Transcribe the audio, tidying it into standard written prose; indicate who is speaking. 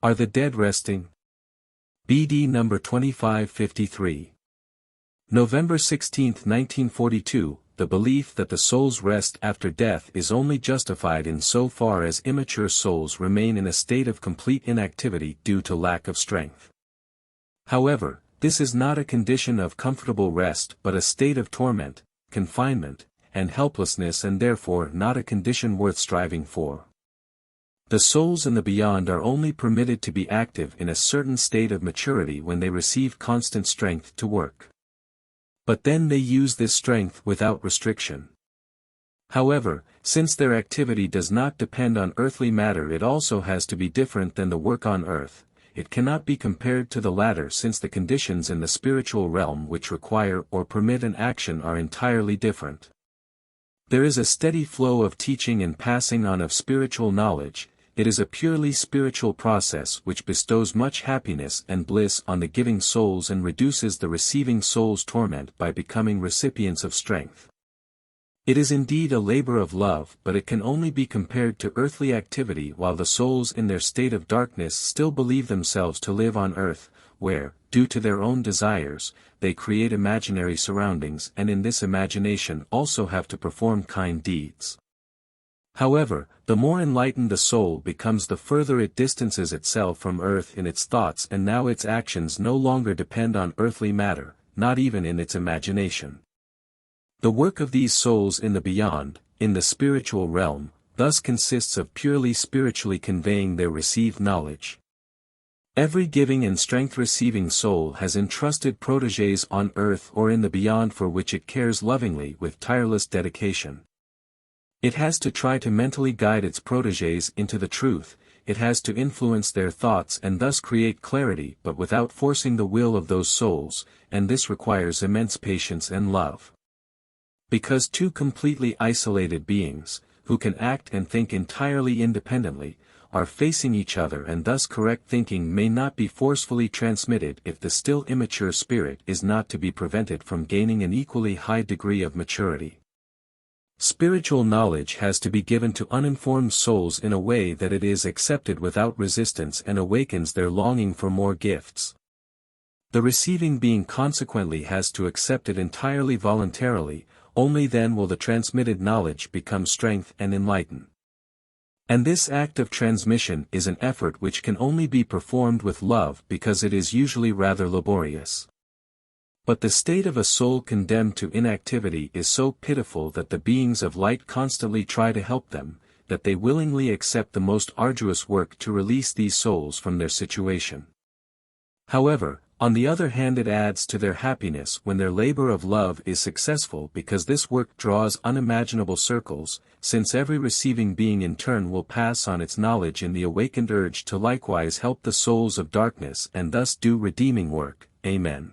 Speaker 1: Are the dead resting? BD number 2553. November 16, 1942, the belief that the soul's rest after death is only justified in so far as immature souls remain in a state of complete inactivity due to lack of strength. However, this is not a condition of comfortable rest but a state of torment, confinement, and helplessness, and therefore not a condition worth striving for. The souls in the beyond are only permitted to be active in a certain state of maturity when they receive constant strength to work. But then they use this strength without restriction. However, since their activity does not depend on earthly matter, it also has to be different than the work on earth. It cannot be compared to the latter, since the conditions in the spiritual realm which require or permit an action are entirely different. There is a steady flow of teaching and passing on of spiritual knowledge. It is a purely spiritual process which bestows much happiness and bliss on the giving souls and reduces the receiving souls' torment by becoming recipients of strength. It is indeed a labor of love, but it can only be compared to earthly activity while the souls in their state of darkness still believe themselves to live on earth, where, due to their own desires, they create imaginary surroundings and in this imagination also have to perform kind deeds. However, the more enlightened the soul becomes, the further it distances itself from earth in its thoughts, and now its actions no longer depend on earthly matter, not even in its imagination. The work of these souls in the beyond, in the spiritual realm, thus consists of purely spiritually conveying their received knowledge. Every giving and strength-receiving soul has entrusted protégés on earth or in the beyond for which it cares lovingly with tireless dedication. It has to try to mentally guide its protégés into the truth, it has to influence their thoughts and thus create clarity, but without forcing the will of those souls, and this requires immense patience and love. Because two completely isolated beings, who can act and think entirely independently, are facing each other, and thus correct thinking may not be forcefully transmitted if the still immature spirit is not to be prevented from gaining an equally high degree of maturity. Spiritual knowledge has to be given to uninformed souls in a way that it is accepted without resistance and awakens their longing for more gifts. The receiving being consequently has to accept it entirely voluntarily, only then will the transmitted knowledge become strength and enlighten. And this act of transmission is an effort which can only be performed with love because it is usually rather laborious. But the state of a soul condemned to inactivity is so pitiful that the beings of light constantly try to help them, that they willingly accept the most arduous work to release these souls from their situation. However, on the other hand, it adds to their happiness when their labor of love is successful, because this work draws unimaginable circles, since every receiving being in turn will pass on its knowledge in the awakened urge to likewise help the souls of darkness and thus do redeeming work. Amen.